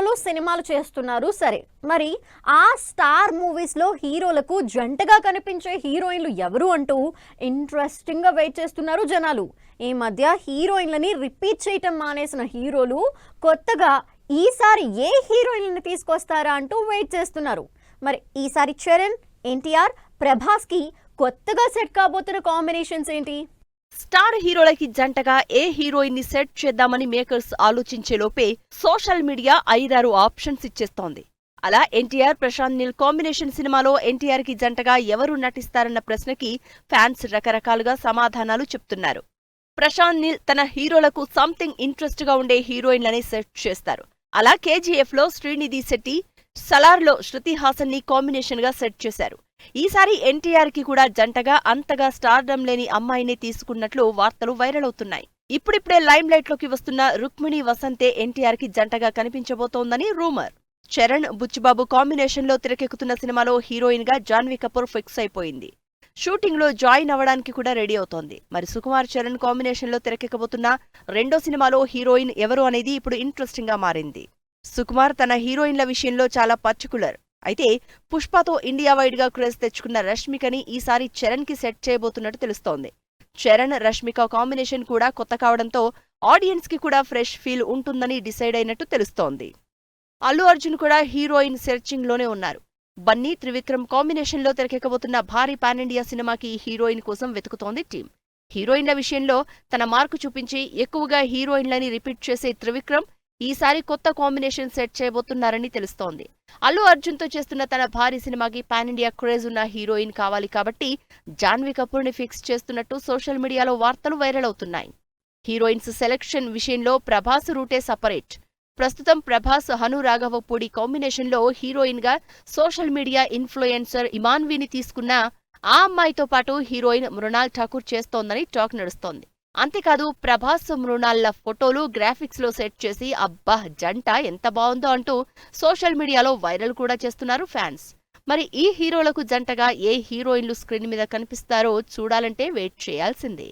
హీరోలు సినిమాలు చేస్తున్నారు సరే, మరి ఆ స్టార్ మూవీస్లో హీరోలకు జంటగా కనిపించే హీరోయిన్లు ఎవరు అంటూ ఇంట్రెస్టింగ్గా వెయిట్ చేస్తున్నారు జనాలు. ఈ మధ్య హీరోయిన్లని రిపీట్ చేయటం మానేసిన హీరోలు కొత్తగా ఈసారి ఏ హీరోయిన్లని తీసుకొస్తారా అంటూ వెయిట్ చేస్తున్నారు. మరి ఈసారి చరణ్, ఎన్టీఆర్, ప్రభాస్కి కొత్తగా సెట్ కాబోతున్న కాంబినేషన్స్ ఏంటి? స్టార్ హీరోలకి జంటగా ఏ హీరోయిన్ ని సెట్ చేద్దామని మేకర్స్ ఆలోచించేలోపే సోషల్ మీడియా 5-6 ఆప్షన్స్ ఇచ్చేస్తోంది. అలా ఎన్టీఆర్, ప్రశాంత్ నీల్ కాంబినేషన్ సినిమాలో ఎన్టీఆర్ కి జంటగా ఎవరు నటిస్తారన్న ప్రశ్నకి ఫ్యాన్స్ రకరకాలుగా సమాధానాలు చెప్తున్నారు. ప్రశాంత్ నీల్ తన హీరోలకు సంథింగ్ ఇంట్రెస్ట్ గా ఉండే హీరోయిన్లని సెట్ చేస్తారు. అలా కేజీఎఫ్ లో శ్రీనిధి శెట్టి, సలార్లో శృతి హాసన్ ని కాంబినేషన్ గా సెట్ చేశారు. ఈసారి ఎన్టీఆర్ కి కూడా జంటగా అంతగా స్టార్డమ్ లేని అమ్మాయిని తీసుకున్నట్లు వార్తలు వైరల్ అవుతున్నాయి. ఇప్పుడిప్పుడే లైమ్ లైట్ లోకి వస్తున్న రుక్మిణి వసంతే ఎన్టీఆర్ కి జంటగా కనిపించబోతోందని రూమర్. చరణ్, బుచ్చిబాబు కాంబినేషన్ లో తెరకెక్కుతున్న సినిమాలో హీరోయిన్ గా జాన్వీ కపూర్ ఫిక్స్ అయిపోయింది. షూటింగ్ లో జాయిన్ అవ్వడానికి కూడా రెడీ అవుతోంది. మరి సుకుమార్, చరణ్ కాంబినేషన్ లో తెరకెక్కబోతున్న రెండో సినిమాలో హీరోయిన్ ఎవరు అనేది ఇప్పుడు ఇంట్రెస్టింగ్ గా మారింది. సుకుమార్ తన హీరోయిన్ల విషయంలో చాలా పర్టికులర్. అయితే పుష్పతో ఇండియా వైడ్ గా క్రేజ్ తెచ్చుకున్న రష్మికని ఈసారి చరణ్ కి సెట్ చేయబోతున్నట్టు తెలుస్తోంది. చరణ్, రష్మిక కాంబినేషన్ కూడా కొత్త కావడంతో ఆడియన్స్ కి కూడా ఫ్రెష్ ఫీల్ ఉంటుందని డిసైడ్ అయినట్టు తెలుస్తోంది. అల్లు అర్జున్ కూడా హీరోయిన్ సెర్చింగ్ లోనే ఉన్నారు. బన్నీ, త్రివిక్రమ్ కాంబినేషన్ లో తెరకెక్కబోతున్న భారీ పాన్ ఇండియా సినిమాకి హీరోయిన్ కోసం వెతుకుతోంది టీం. హీరోయిన్ల విషయంలో తన మార్కు చూపించి ఎక్కువగా హీరోయిన్లని రిపీట్ చేసే త్రివిక్రమ్ ఈసారి కొత్త కాంబినేషన్ సెట్ చేయబోతున్నారని తెలుస్తోంది. అల్లు అర్జున్ తో చేస్తున్న తన భారీ సినిమాకి పాన్ ఇండియా క్రేజ్ ఉన్న హీరోయిన్ కావాలి కాబట్టి జాన్వీ కపూర్ ని ఫిక్స్ చేస్తున్నట్టు సోషల్ మీడియాలో వార్తలు వైరల్ అవుతున్నాయి. హీరోయిన్స్ సెలక్షన్ విషయంలో ప్రభాస్ రూటే సపరేట్. ప్రస్తుతం ప్రభాస్, హను రాఘవపూడి కాంబినేషన్ లో హీరోయిన్ గా సోషల్ మీడియా ఇన్ఫ్లుయెన్సర్ ఇమాన్వీని తీసుకున్న ఆ అమ్మాయితో పాటు హీరోయిన్ మృణాల్ ఠాకూర్ చేస్తోందని టాక్ నడుస్తోంది. అంతేకాదు ప్రభాస్, మృణాల్ల ఫోటోలు గ్రాఫిక్స్ లో సెట్ చేసి అబ్బా జంట ఎంత బావుందో అంటూ సోషల్ మీడియాలో వైరల్ కూడా చేస్తున్నారు ఫ్యాన్స్. మరి ఈ హీరోలకు జంటగా ఏ హీరోయిన్లు స్క్రీన్ మీద కనిపిస్తారో చూడాలంటే వెయిట్ చేయాల్సిందే.